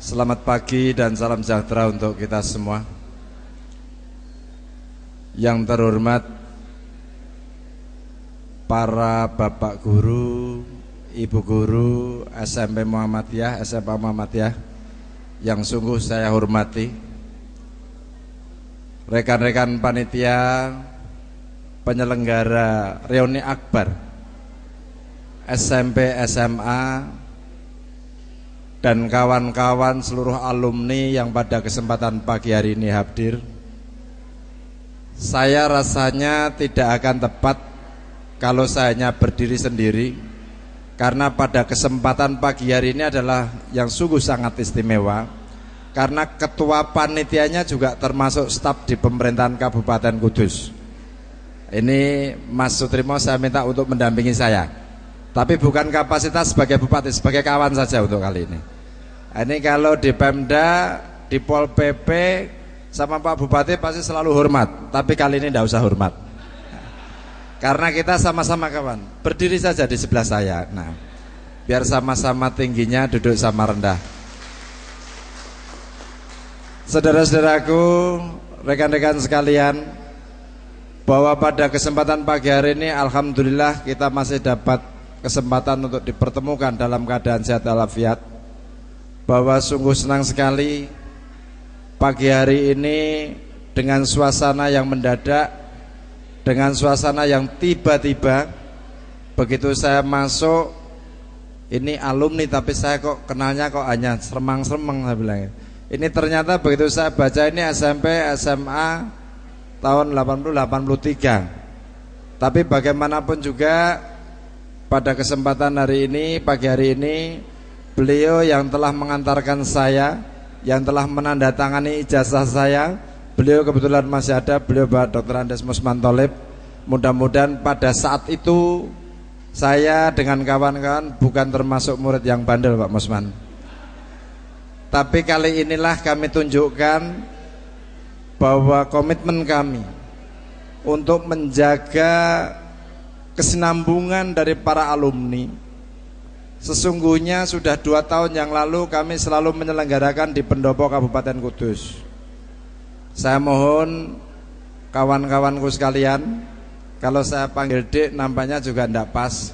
Selamat pagi dan salam sejahtera untuk kita semua. Yang terhormat para bapak guru, ibu guru SMP Muhammadiyah, SMA Muhammadiyah yang sungguh saya hormati, rekan-rekan panitia penyelenggara reuni akbar SMP SMA dan kawan-kawan seluruh alumni yang pada kesempatan pagi hari ini hadir. Saya rasanya tidak akan tepat kalau saya hanya berdiri sendiri, karena pada kesempatan pagi hari ini adalah yang sungguh sangat istimewa, karena ketua panitianya juga termasuk staf di pemerintahan Kabupaten Kudus. Ini Mas Sutrimo saya minta untuk mendampingi saya, tapi bukan kapasitas sebagai bupati, sebagai kawan saja untuk kali ini. Ini kalau di Pemda, di Pol PP sama Pak Bupati pasti selalu hormat, tapi kali ini tidak usah hormat, karena kita sama-sama kawan. Berdiri saja di sebelah saya. Nah, biar sama-sama tingginya, duduk sama rendah. Saudara-saudaraku, rekan-rekan sekalian, bahwa pada kesempatan pagi hari ini alhamdulillah kita masih dapat kesempatan untuk dipertemukan dalam keadaan sehat walafiat. Bahwa sungguh senang sekali pagi hari ini dengan suasana yang mendadak, dengan suasana yang tiba-tiba. Begitu saya masuk, ini alumni tapi saya kok kenalnya kok hanya seremang-seremang, saya bilang. Ini ternyata begitu saya baca ini SMP SMA tahun 80-83. Tapi bagaimanapun juga pada kesempatan hari ini, pagi hari ini, beliau yang telah mengantarkan saya, yang telah menandatangani ijazah saya, beliau kebetulan masih ada, beliau Pak Dr. Andes Musman Tholib. Mudah-mudahan pada saat itu saya dengan kawan-kawan bukan termasuk murid yang bandel, Pak Musman. Tapi kali inilah kami tunjukkan bahwa komitmen kami untuk menjaga kesinambungan dari para alumni. Sesungguhnya sudah 2 tahun yang lalu kami selalu menyelenggarakan di pendopo Kabupaten Kudus. Saya mohon kawan-kawanku sekalian, kalau saya panggil Dik nampaknya juga tidak pas.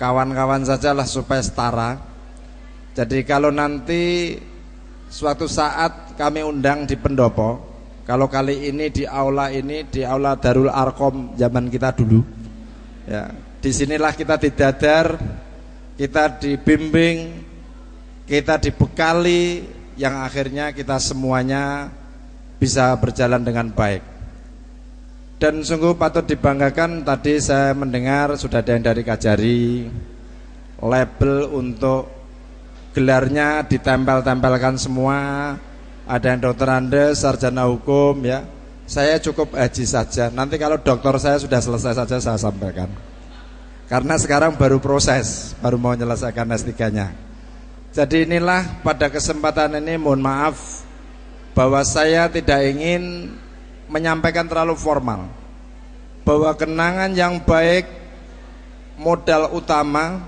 Kawan-kawan sajalah supaya setara. Jadi kalau nanti suatu saat kami undang di pendopo, kalau kali ini di aula Darul Arkom zaman kita dulu, ya, disinilah kita didadar, kita dibimbing, kita dibekali, yang akhirnya kita semuanya bisa berjalan dengan baik. Dan sungguh patut dibanggakan, tadi saya mendengar sudah ada yang dari Kajari, label untuk gelarnya ditempel-tempelkan semua. Ada yang Dokter Andes, sarjana hukum, ya. Saya cukup haji saja. Nanti kalau doktor saya sudah selesai saja saya sampaikan. Karena sekarang baru proses, baru mau menyelesaikan S3-nya. Jadi inilah pada kesempatan ini mohon maaf bahwa saya tidak ingin menyampaikan terlalu formal. Bahwa kenangan yang baik, modal utama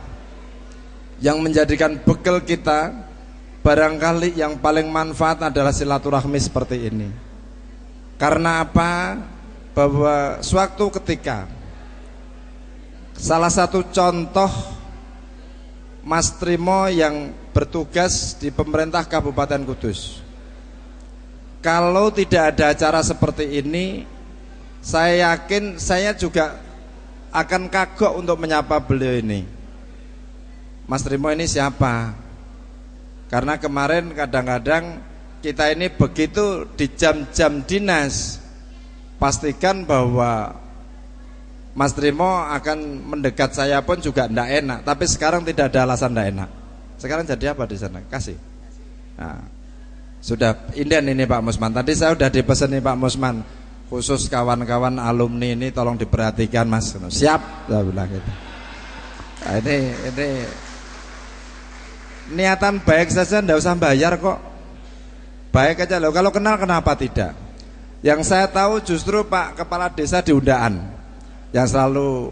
yang menjadikan bekal kita, barangkali yang paling manfaat adalah silaturahmi seperti ini. Karena apa? Bahwa suatu ketika, salah satu contoh Mas Trimo yang bertugas di pemerintah Kabupaten Kudus, kalau tidak ada acara seperti ini, saya yakin saya juga akan kagok untuk menyapa beliau ini. Mas Trimo ini siapa? Karena kemarin kadang-kadang kita ini begitu di jam-jam dinas, pastikan bahwa Mas Trimo akan mendekat saya pun juga tidak enak. Tapi sekarang tidak ada alasan tidak enak. Sekarang jadi apa di sana? Kasih. Nah, sudah inden ini Pak Musman. Tadi saya sudah dipesan nih Pak Musman, khusus kawan-kawan alumni ini tolong diperhatikan Mas. Siap, saya bilang gitu. Nah, ini niatan baik saja, tidak usah bayar kok. Baik aja loh. Kalau kenal kenapa tidak? Yang saya tahu justru Pak Kepala Desa di Undaan yang selalu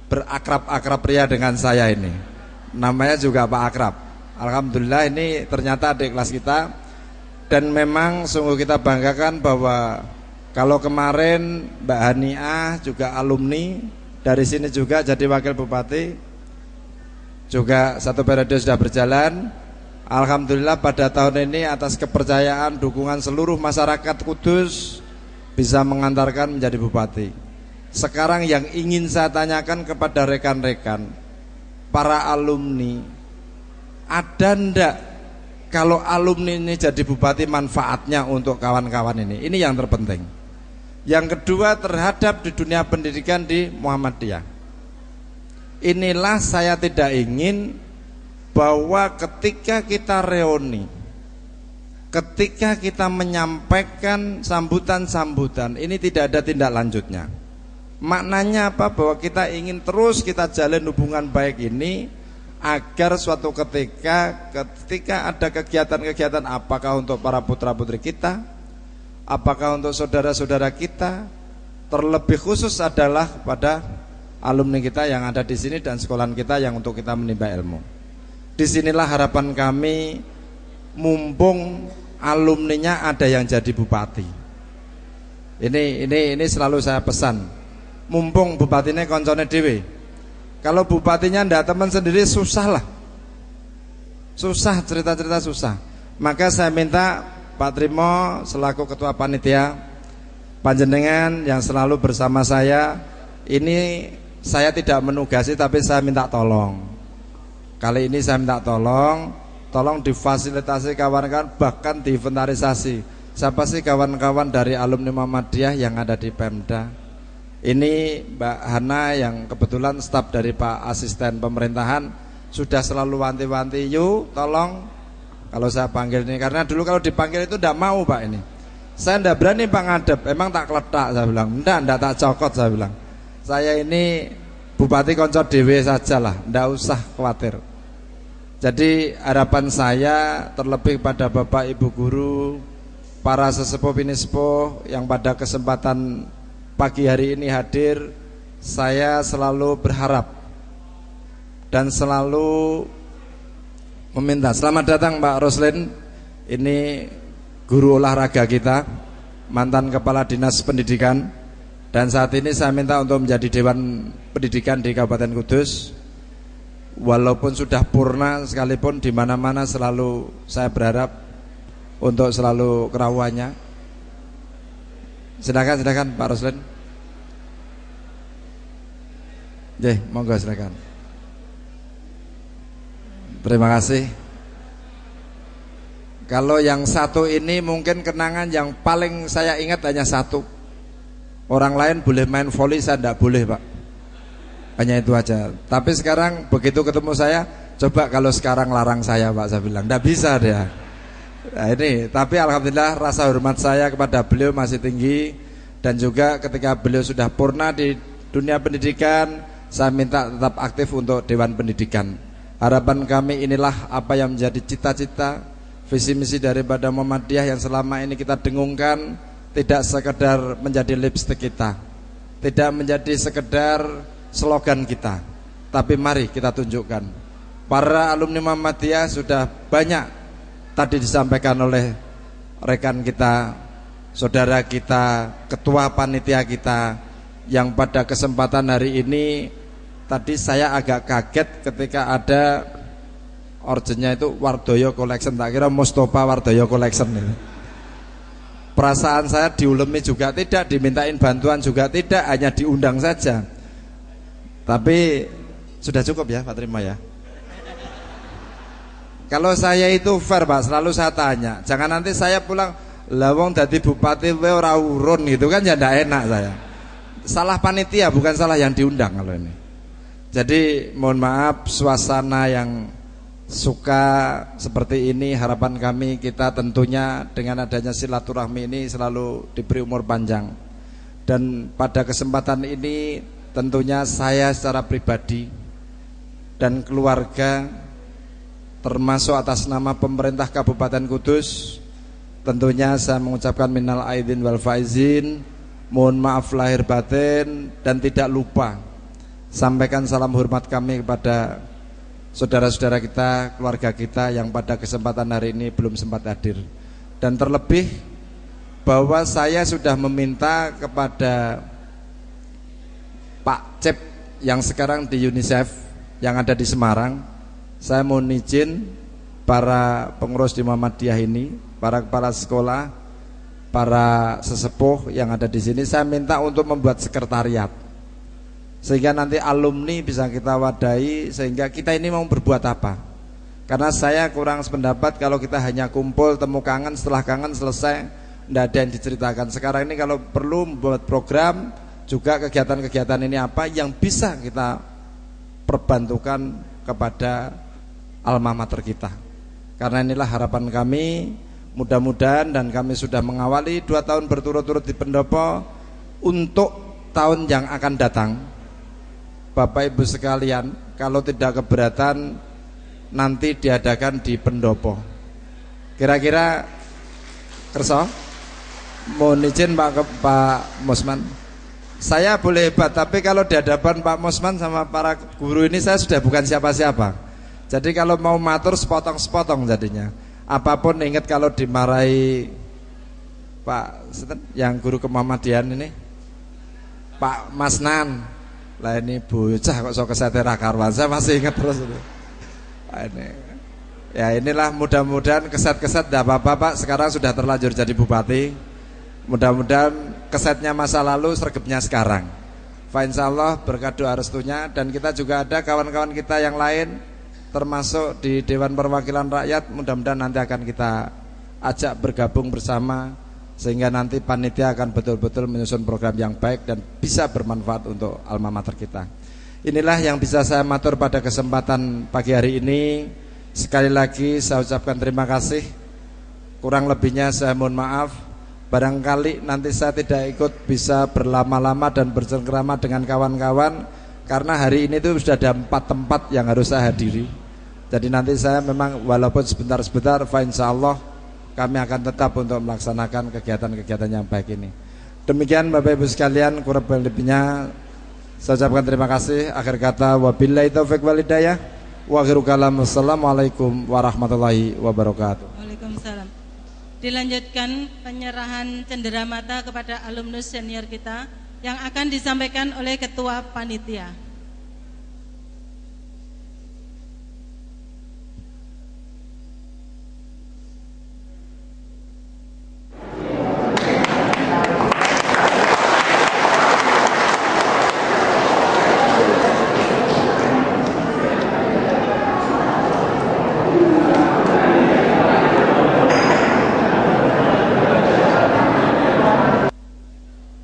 berakrab-akrab pria dengan saya ini. Namanya juga Pak Akrab. Alhamdulillah ini ternyata adik kelas kita. Dan memang sungguh kita banggakan bahwa kalau kemarin Mbak Haniah juga alumni dari sini juga jadi wakil bupati, juga satu periode sudah berjalan. Alhamdulillah pada tahun ini atas kepercayaan dukungan seluruh masyarakat Kudus bisa mengantarkan menjadi bupati. Sekarang yang ingin saya tanyakan kepada rekan-rekan para alumni, ada ndak kalau alumni ini jadi bupati manfaatnya untuk kawan-kawan ini? Ini yang terpenting. Yang kedua, terhadap di dunia pendidikan di Muhammadiyah. Inilah saya tidak ingin bahwa ketika kita reuni, ketika kita menyampaikan sambutan-sambutan, ini tidak ada tindak lanjutnya. Maknanya apa? Bahwa kita ingin terus kita jalin hubungan baik ini agar suatu ketika ada kegiatan-kegiatan, apakah untuk para putra-putri kita, apakah untuk saudara-saudara kita, terlebih khusus adalah pada alumni kita yang ada di sini dan sekolahan kita yang untuk kita menimba ilmu. Disinilah harapan kami, mumpung alumninya ada yang jadi bupati. Ini selalu saya pesan. Mumpung bupatinya koncone dewe. Kalau bupatinya ndak teman sendiri susah lah. Susah, cerita-cerita susah. Maka saya minta Pak Trimo selaku ketua panitia, panjenengan yang selalu bersama saya, ini saya tidak menugasi tapi saya minta tolong. Kali ini saya minta tolong difasilitasi kawan-kawan, bahkan diinventarisasi. Siapa sih kawan-kawan dari alumni Muhammadiyah yang ada di Pemda? Ini Mbak Hana yang kebetulan staf dari Pak Asisten Pemerintahan sudah selalu wanti-wanti, yuk tolong kalau saya panggil ini, karena dulu kalau dipanggil itu tidak mau Pak ini. Saya tidak berani Pak ngadep, emang tak keletak saya bilang. Tidak tak cokot saya bilang. Saya ini bupati konco dewe saja lah, tidak usah khawatir. Jadi harapan saya terlebih pada Bapak Ibu guru, para sesepuh pinispo yang pada kesempatan pagi hari ini hadir, saya selalu berharap dan selalu meminta. Selamat datang Pak Roslin. Ini guru olahraga kita, mantan kepala dinas pendidikan, dan saat ini saya minta untuk menjadi Dewan Pendidikan di Kabupaten Kudus. Walaupun sudah purna sekalipun, di mana-mana selalu saya berharap untuk selalu kerawannya. Silakan Pak Roslin. Monggo silakan. Terima kasih. Kalau yang satu ini mungkin kenangan yang paling saya ingat hanya satu. Orang lain boleh main voli, saya tidak boleh Pak. Hanya itu aja. Tapi sekarang begitu ketemu saya, coba kalau sekarang larang saya Pak, saya bilang tidak bisa dia. Nah ini, tapi alhamdulillah rasa hormat saya kepada beliau masih tinggi. Dan juga ketika beliau sudah purna di dunia pendidikan, saya minta tetap aktif untuk Dewan Pendidikan. Harapan kami inilah apa yang menjadi cita-cita, visi misi daripada Muhammadiyah yang selama ini kita dengungkan, tidak sekedar menjadi lipstik kita, tidak menjadi sekedar slogan kita, tapi mari kita tunjukkan. Para alumni Muhammadiyah sudah banyak tadi disampaikan oleh rekan kita, saudara kita, ketua panitia kita, yang pada kesempatan hari ini tadi saya agak kaget ketika ada orjennya itu Wardoyo Collection, tak kira Mustafa Wardoyo Collection ini. Perasaan saya diulemi juga tidak, dimintain bantuan juga tidak, hanya diundang saja. Tapi sudah cukup ya Pak Trimo ya. Kalau saya itu fair Pak, selalu saya tanya, jangan nanti saya pulang lawong dadi bupati we ora urun gitu kan, ya ndak enak saya. Salah panitia bukan salah yang diundang kalau ini. Jadi mohon maaf, suasana yang suka seperti ini, harapan kami kita tentunya dengan adanya silaturahmi ini selalu diberi umur panjang. Dan pada kesempatan ini tentunya saya secara pribadi dan keluarga, termasuk atas nama pemerintah Kabupaten Kudus, tentunya saya mengucapkan minal aidin wal faizin, mohon maaf lahir batin, dan tidak lupa sampaikan salam hormat kami kepada saudara-saudara kita, keluarga kita yang pada kesempatan hari ini belum sempat hadir. Dan terlebih bahwa saya sudah meminta kepada Pak Cep yang sekarang di UNICEF yang ada di Semarang, saya mohon izin para pengurus di Muhammadiyah ini, para kepala sekolah, para sesepuh yang ada di sini, saya minta untuk membuat sekretariat sehingga nanti alumni bisa kita wadahi, sehingga kita ini mau berbuat apa. Karena saya kurang sependapat kalau kita hanya kumpul temu kangen, setelah kangen selesai tidak ada yang diceritakan. Sekarang ini kalau perlu membuat program juga, kegiatan-kegiatan ini apa yang bisa kita perbantukan kepada alma mater kita. Karena inilah harapan kami, mudah-mudahan, dan kami sudah mengawali 2 tahun berturut-turut di pendopo. Untuk tahun yang akan datang, Bapak Ibu sekalian, kalau tidak keberatan nanti diadakan di pendopo. Kira-kira kerso? Mohon izin Pak Musman, saya boleh hebat, tapi kalau di hadapan Pak Musman sama para guru ini saya sudah bukan siapa-siapa. Jadi kalau mau matur sepotong-sepotong jadinya. Apapun ingat kalau dimarahi Pak yang guru kemuhammadian ini, Pak Masnan. Lah ini bocah kok sok kesetera karwan, saya masih ingat terus itu. Ini. Ya inilah, mudah-mudahan keset-keset tidak apa-apa Pak, sekarang sudah terlanjur jadi bupati. Mudah-mudahan kesetnya masa lalu, sregepnya sekarang. Fa insyaallah berkat doa restunya. Dan kita juga ada kawan-kawan kita yang lain, termasuk di Dewan Perwakilan Rakyat, mudah-mudahan nanti akan kita ajak bergabung bersama, sehingga nanti panitia akan betul-betul menyusun program yang baik dan bisa bermanfaat untuk alma mater kita. Inilah yang bisa saya matur pada kesempatan pagi hari ini. Sekali lagi saya ucapkan terima kasih. Kurang lebihnya saya mohon maaf. Barangkali nanti saya tidak ikut bisa berlama-lama dan bercengkrama dengan kawan-kawan, karena hari ini itu sudah ada 4 tempat yang harus saya hadiri. Jadi nanti saya memang walaupun sebentar-sebentar, insyaallah kami akan tetap untuk melaksanakan kegiatan-kegiatan yang baik ini. Demikian Bapak Ibu sekalian, kurang lebihnya saya ucapkan terima kasih. Akhir kata, wabillahi taufik wal hidayah. Wa akhiru kalam, assalamualaikum warahmatullahi wabarakatuh. Waalaikumsalam. Dilanjutkan penyerahan cenderamata kepada alumnus senior kita yang akan disampaikan oleh Ketua Panitia.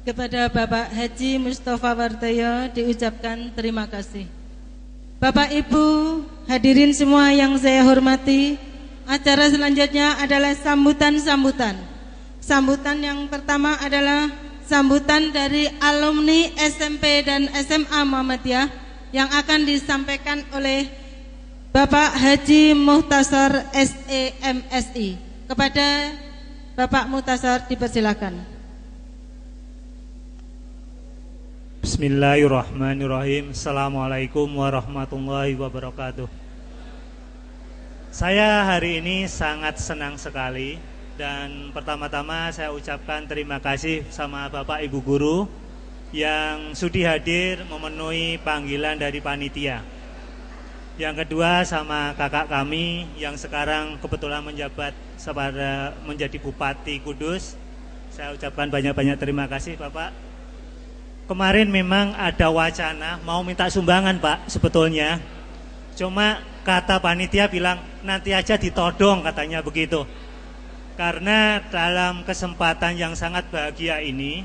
Kepada Bapak Haji Mustafa Wartoyo diucapkan terima kasih. Bapak Ibu hadirin semua yang saya hormati, acara selanjutnya adalah sambutan-sambutan. Sambutan yang pertama adalah sambutan dari alumni SMP dan SMA Muhammadiyah yang akan disampaikan oleh Bapak Haji Muhtasar SEMSI. Kepada Bapak Muhtasar dipersilakan. Bismillahirrahmanirrahim. Assalamualaikum warahmatullahi wabarakatuh. Saya hari ini sangat senang sekali. Dan pertama-tama saya ucapkan terima kasih sama Bapak Ibu Guru yang sudi hadir memenuhi panggilan dari panitia. Yang kedua sama kakak kami yang sekarang kebetulan menjabat menjadi Bupati Kudus. Saya ucapkan banyak-banyak terima kasih Bapak. Kemarin memang ada wacana mau minta sumbangan Pak sebetulnya. Cuma kata panitia bilang nanti aja ditodong, katanya begitu. Karena dalam kesempatan yang sangat bahagia ini,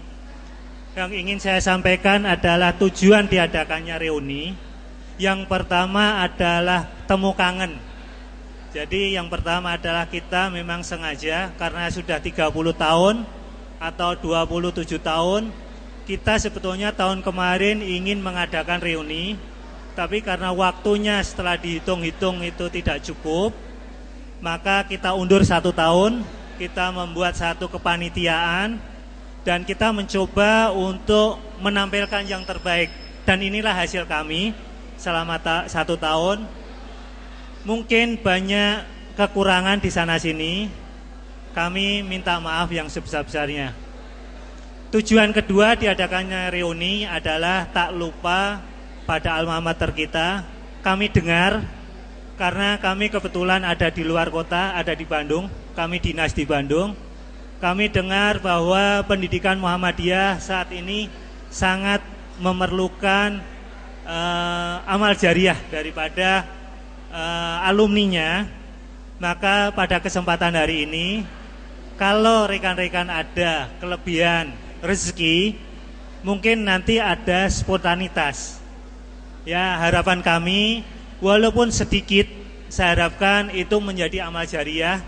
yang ingin saya sampaikan adalah tujuan diadakannya reuni. Yang pertama adalah temu kangen. Jadi yang pertama adalah kita memang sengaja karena sudah 30 tahun atau 27 tahun kita sebetulnya tahun kemarin ingin mengadakan reuni, tapi karena waktunya setelah dihitung-hitung itu tidak cukup, maka kita undur 1 tahun. Kita membuat satu kepanitiaan dan kita mencoba untuk menampilkan yang terbaik. Dan inilah hasil kami selama 1 tahun. mungkin banyak kekurangan di sana sini. Kami minta maaf yang sebesar-besarnya. Tujuan kedua diadakannya reuni adalah tak lupa pada alma mater kita. Kami dengar, karena kami kebetulan ada di luar kota, ada di Bandung, kami dinas di Bandung. Kami dengar bahwa pendidikan Muhammadiyah saat ini sangat memerlukan amal jariah daripada alumninya. Maka pada kesempatan hari ini, kalau rekan-rekan ada kelebihan rezeki, mungkin nanti ada spontanitas. Ya, harapan kami walaupun sedikit, saya harapkan itu menjadi amal jariah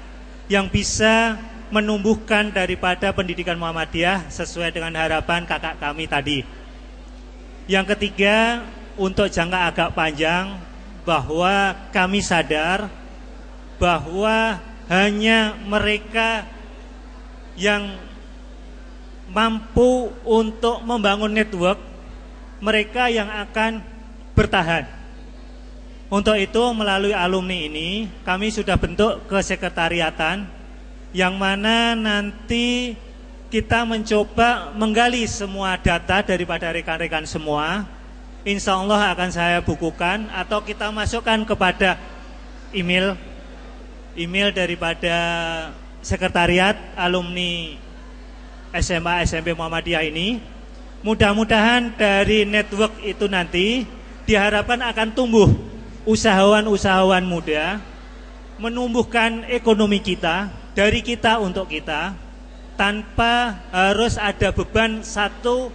yang bisa menumbuhkan daripada pendidikan Muhammadiyah sesuai dengan harapan kakak kami tadi. Yang ketiga, untuk jangka agak panjang, bahwa kami sadar bahwa hanya mereka yang mampu untuk membangun network, mereka yang akan bertahan. Untuk itu melalui alumni ini kami sudah bentuk kesekretariatan, yang mana nanti kita mencoba menggali semua data daripada rekan-rekan semua. Insya Allah akan saya bukukan atau kita masukkan kepada email daripada sekretariat alumni SMA SMP Muhammadiyah ini. Mudah-mudahan dari network itu nanti diharapkan akan tumbuh usahawan-usahawan muda, menumbuhkan ekonomi kita, dari kita untuk kita, tanpa harus ada beban satu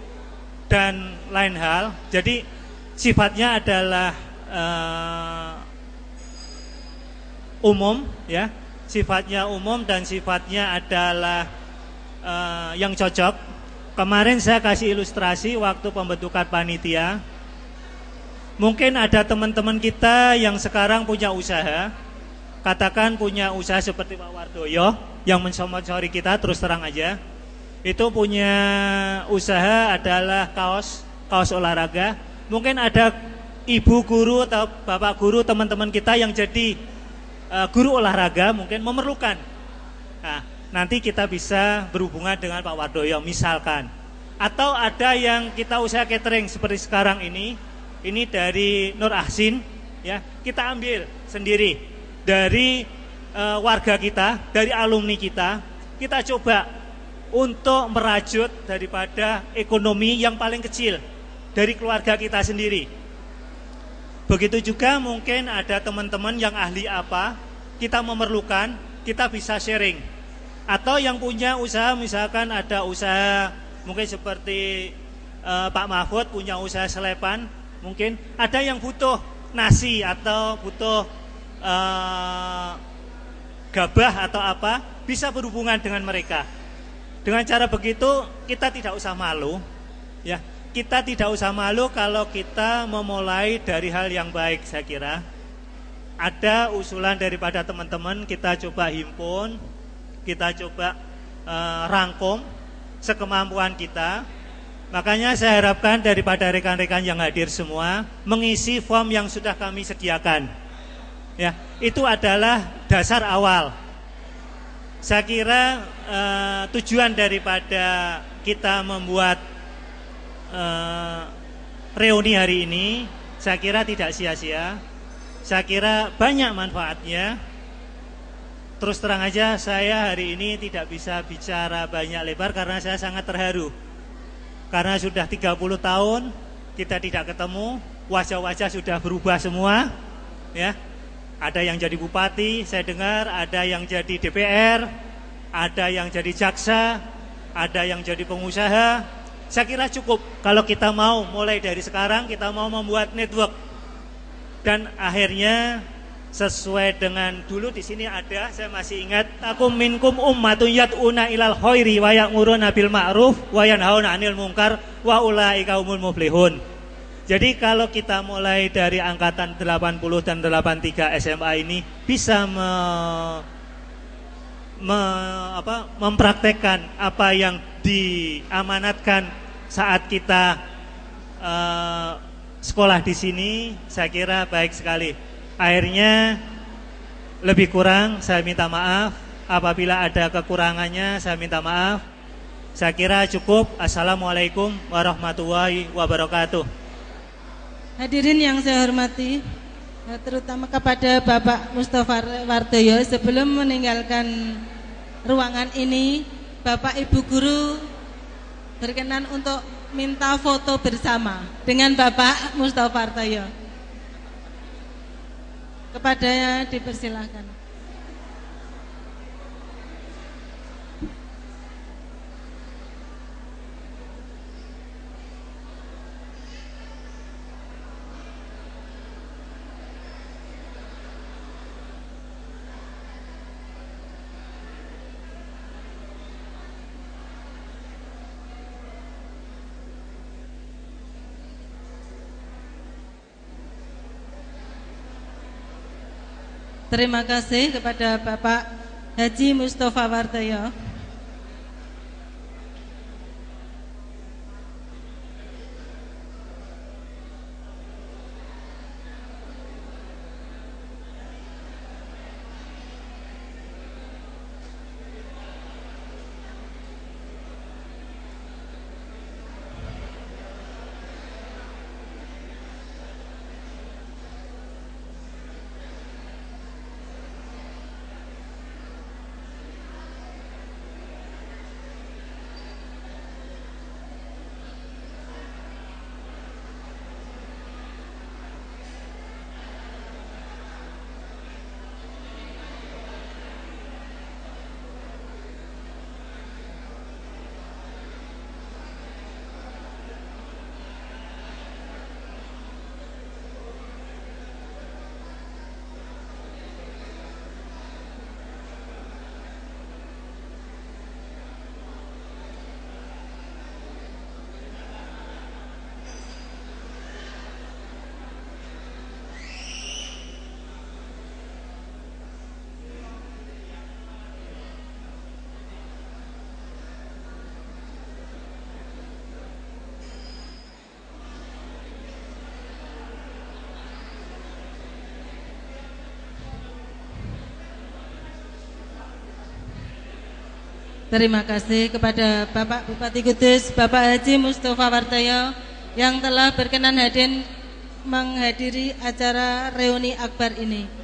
dan lain hal. Jadi sifatnya adalah umum, ya, sifatnya umum dan sifatnya adalah yang cocok. Kemarin saya kasih ilustrasi waktu pembentukan panitia. Mungkin ada teman-teman kita yang sekarang punya usaha, katakan punya usaha seperti Pak Wardoyo yang mensponsori kita, terus terang aja, itu punya usaha adalah kaos olahraga. Mungkin ada ibu guru atau bapak guru teman-teman kita yang jadi guru olahraga, mungkin memerlukan. Nah, nanti kita bisa berhubungan dengan Pak Wardoyo misalkan. Atau ada yang kita usaha catering seperti sekarang ini dari Nur Ahsin, ya, kita ambil sendiri dari warga kita, dari alumni kita coba untuk merajut daripada ekonomi yang paling kecil dari keluarga kita sendiri. Begitu juga mungkin ada teman-teman yang ahli apa, kita memerlukan, kita bisa sharing. Atau yang punya usaha, misalkan ada usaha mungkin seperti Pak Mahfud punya usaha selepan, mungkin ada yang butuh nasi atau butuh gabah atau apa, bisa berhubungan dengan mereka. Dengan cara begitu kita tidak usah malu, ya. Kita tidak usah malu kalau kita memulai dari hal yang baik. Saya kira ada usulan daripada teman-teman, kita coba himpun, kita coba rangkum sekemampuan kita. Makanya saya harapkan daripada rekan-rekan yang hadir semua mengisi form yang sudah kami sediakan. Ya, itu adalah dasar awal. Saya kira tujuan daripada kita membuat reuni hari ini, saya kira tidak sia-sia. Saya kira banyak manfaatnya. Terus terang aja, saya hari ini tidak bisa bicara banyak lebar karena saya sangat terharu. Karena sudah 30 tahun kita tidak ketemu, wajah-wajah sudah berubah semua, ya. Ada yang jadi bupati, saya dengar, ada yang jadi DPR, ada yang jadi jaksa, ada yang jadi pengusaha. Saya kira cukup kalau kita mau mulai dari sekarang, kita mau membuat network. Dan akhirnya sesuai dengan dulu di sini ada, saya masih ingat, takum minkum ummatun yad'una ilal khairi wa ya'muruna bil ma'ruf wa yanhauna 'anil munkar wa ulaika humul muflihun. Jadi kalau kita mulai dari angkatan 80 dan 83 SMA ini bisa mempraktekkan apa yang diamanatkan saat kita sekolah di sini, saya kira baik sekali. Akhirnya Lebih kurang saya minta maaf. Apabila ada kekurangannya saya minta maaf. Saya kira cukup. Assalamualaikum warahmatullahi wabarakatuh. Hadirin yang saya hormati, terutama kepada Bapak Mustofa Wardoyo, sebelum meninggalkan ruangan ini, Bapak Ibu Guru berkenan untuk minta foto bersama dengan Bapak Mustofa Wardoyo. Kepadanya dipersilahkan. Terima kasih kepada Bapak Haji Mustofa Wardoyo. Terima kasih kepada Bapak Bupati Kudus, Bapak Haji Mustofa Wardoyo yang telah berkenan hadir menghadiri acara reuni akbar ini.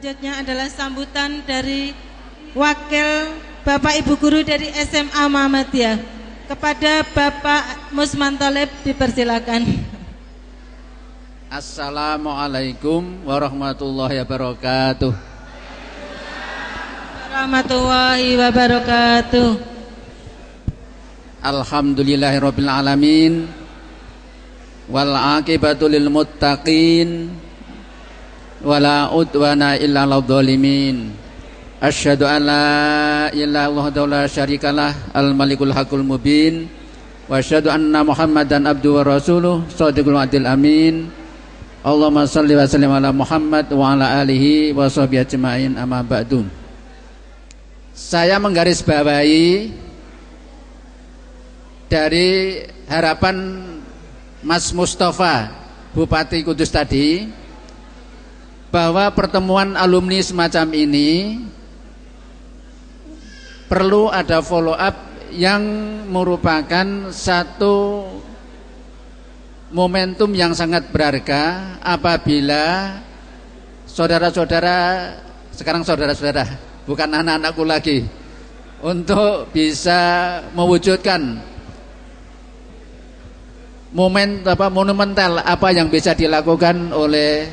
Selanjutnya adalah sambutan dari wakil Bapak Ibu Guru dari SMA Muhammadiyah. Kepada Bapak Musman Tholib dipersilakan. Assalamualaikum warahmatullahi wabarakatuh. Warahmatullahi wabarakatuh. Alhamdulillahirabbil alamin. Wal aqibatu lil muttaqin. Wala udwana illa 'alal zalimin. Asyhadu an la ilaha illallah wa la syarikalah al-malikul haqqul mubin wa asyhadu anna Muhammadan abduhu wa rasuluh shadiqul wa'dil amin. Allahumma shalli wa sallim ala Muhammad wa ala alihi wa sahbihi ajmain, amma ba'du. Saya menggarisbawahi dari harapan Mas Mustofa Bupati Kudus tadi bahwa pertemuan alumni semacam ini perlu ada follow up yang merupakan satu momentum yang sangat berharga apabila saudara-saudara, sekarang saudara-saudara, bukan anak-anakku lagi, untuk bisa mewujudkan monumental apa yang bisa dilakukan oleh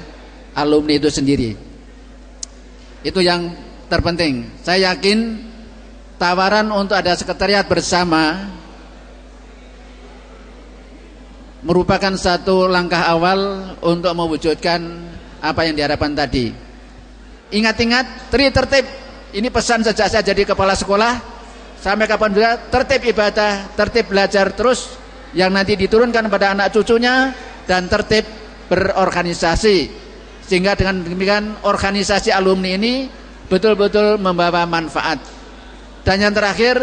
alumni itu sendiri. Itu yang terpenting. Saya yakin tawaran untuk ada sekretariat bersama merupakan satu langkah awal untuk mewujudkan apa yang diharapkan tadi. Ingat-ingat, tertib. Ini pesan sejak saya jadi kepala sekolah sampai kapan juga, tertib ibadah, tertib belajar terus yang nanti diturunkan pada anak cucunya, dan tertib berorganisasi, sehingga dengan demikian organisasi alumni ini betul-betul membawa manfaat. Dan yang terakhir,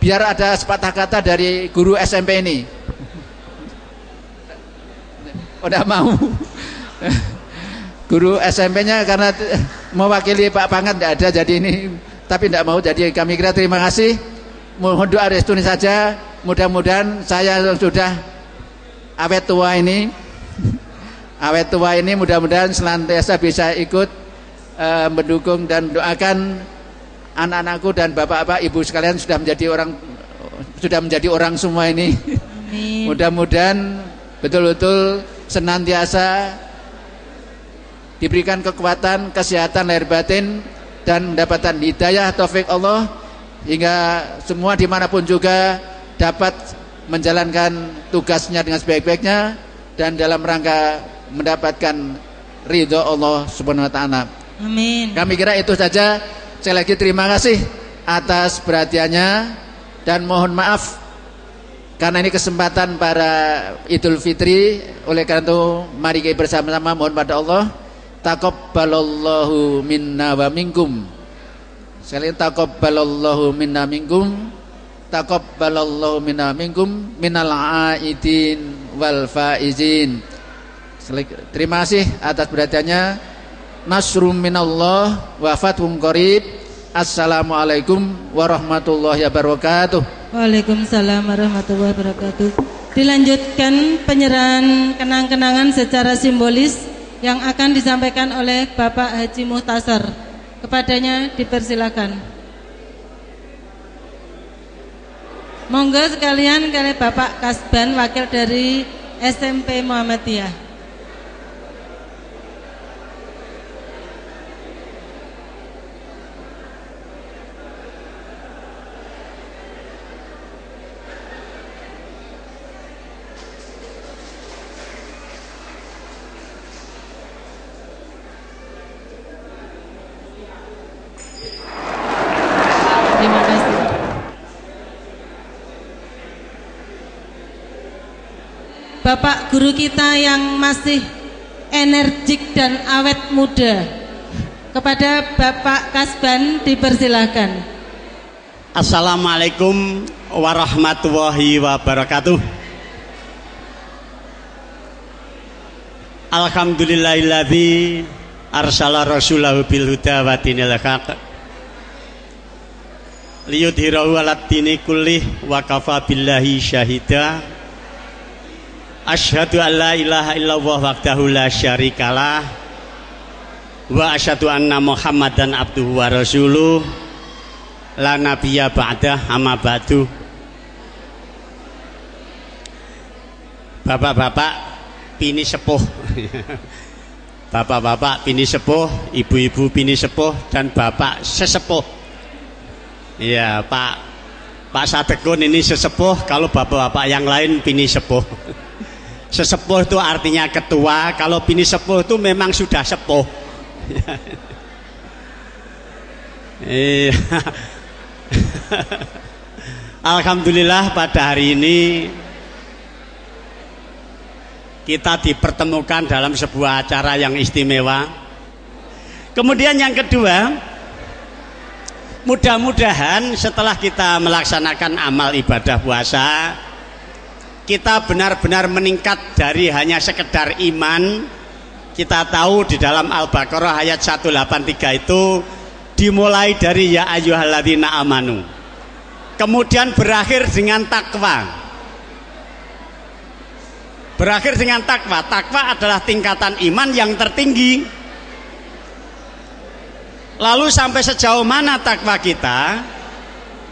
biar ada sepatah kata dari guru SMP ini. Udah mau guru SMP-nya karena mewakili Pak Pangat tidak ada, jadi ini tapi tidak mau, jadi kami kira terima kasih, mohon doa restu saja. Mudah-mudahan saya sudah awet tua ini mudah-mudahan senantiasa bisa ikut mendukung dan doakan anak-anakku dan bapak-bapak ibu sekalian sudah menjadi orang semua ini. Mudah-mudahan betul-betul senantiasa diberikan kekuatan, kesehatan lahir batin, dan mendapatkan hidayah taufik Allah, hingga semua dimanapun juga dapat menjalankan tugasnya dengan sebaik-baiknya dan dalam rangka mendapatkan ridho Allah Subhanahu wa taala. Amin. Kami kira itu saja. Sekali lagi terima kasih atas perhatiannya, dan mohon maaf karena ini kesempatan para Idul Fitri. Oleh karena itu mari kita bersama-sama mohon pada Allah, taqabbalallahu minna wa minkum. Sekali taqabbalallahu minna minkum, taqabbalallahu minna minkum minal aidin wal faizin. Terima kasih atas perhatiannya. Nasrum minallah wa fathun qarib. Assalamualaikum warahmatullahi wabarakatuh. Waalaikumsalam warahmatullahi wabarakatuh. Dilanjutkan penyerahan kenang-kenangan secara simbolis yang akan disampaikan oleh Bapak Haji Muhtasar. Kepadanya dipersilakan. Monggo sekalian kali Bapak Kasban, wakil dari SMP Muhammadiyah. Bapak guru kita yang masih energik dan awet muda, kepada Bapak Kasban dipersilahkan. Assalamualaikum warahmatullahi wabarakatuh. Alhamdulillahilladzi arsala rasulahu bil huda wa dinil haq liyudhhirahu 'alad dini kullih wa kafa billahi syahida. Asyhadu an la ilaha illallah wahdahu la syarikalah wa asyhadu anna Muhammadan abduhu wa rasuluh la nabiyya ba'dah, amma ba'du. Bapak-bapak pini sepuh bapak-bapak pini sepuh, ibu-ibu pini sepuh, dan bapak sesepuh. Iya, Pak Sadekun ini sesepuh, kalau bapak-bapak yang lain pini sepuh. Sesepuh itu artinya ketua, kalau pini sepuh itu memang sudah sepuh. Alhamdulillah pada hari ini kita dipertemukan dalam sebuah acara yang istimewa. Kemudian yang kedua, mudah-mudahan setelah kita melaksanakan amal ibadah puasa, kita benar-benar meningkat dari hanya sekedar iman. Kita tahu di dalam Al-Baqarah ayat 183 itu dimulai dari ya ayyuhalladzina amanu, kemudian berakhir dengan takwa. Berakhir dengan takwa. Takwa adalah tingkatan iman yang tertinggi. Lalu sampai sejauh mana takwa kita?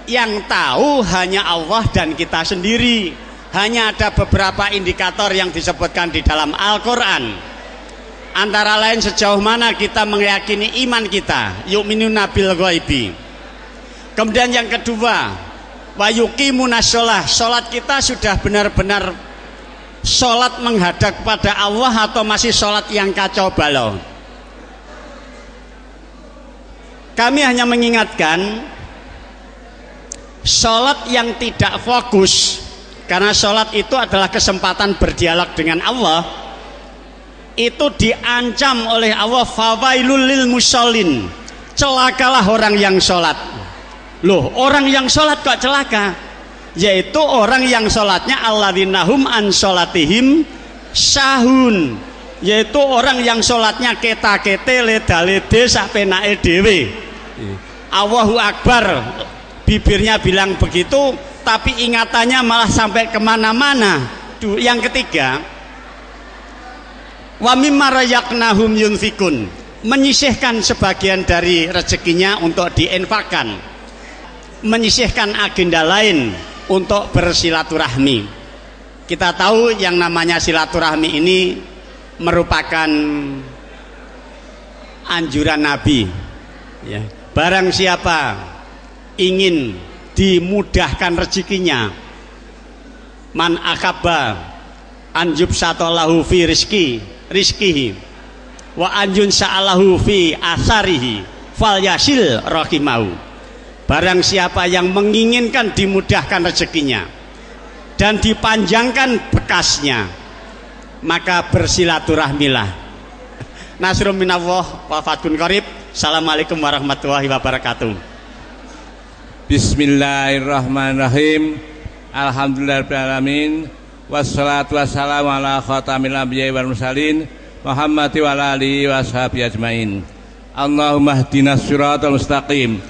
Yang tahu hanya Allah dan kita sendiri. Hanya ada beberapa indikator yang disebutkan di dalam Al-Quran. Antara lain sejauh mana kita meyakini iman kita, yu'minuna bil ghaibi. Kemudian yang kedua, wa yuqimuna shalah, salat kita sudah benar-benar salat menghadap kepada Allah atau masih salat yang kacau balau. Kami hanya mengingatkan salat yang tidak fokus, karena salat itu adalah kesempatan berdialog dengan Allah, itu diancam oleh Allah, fawailul lil musallin, celakalah orang yang sholat. Loh, orang yang sholat kok celaka? Yaitu orang yang sholatnya alladzina hum an sholatihim sahun, yaitu orang yang sholatnya keta-kete leda-lede sak penake dhewe. Allahu Akbar, bibirnya bilang begitu tapi ingatannya malah sampai kemana-mana. Yang ketiga, wa mimma rayaqnahum yunfikun, menyisihkan sebagian dari rezekinya untuk diinfakkan, menyisihkan agenda lain untuk bersilaturahmi. Kita tahu yang namanya silaturahmi ini merupakan anjuran Nabi, ya. Barang siapa ingin dimudahkan rezekinya, man akaba anjub satolahu fi rizkihi wa anjun sa'alahu fi asarihi fal yasil rahimahu. Barang siapa yang menginginkan dimudahkan rezekinya dan dipanjangkan bekasnya, maka bersilaturahmilah. Nasrun minallah wa fathun qarib. Assalamualaikum warahmatullahi wabarakatuh. Bismillahirrahmanirrahim. Alhamdulillahirabbil alamin. Wassalatu wassalamu ala khatamil anbiya'i wal mursalin Muhammad wa ala alihi washabihi ajmain. Allahumma ihdinas siratal mustaqim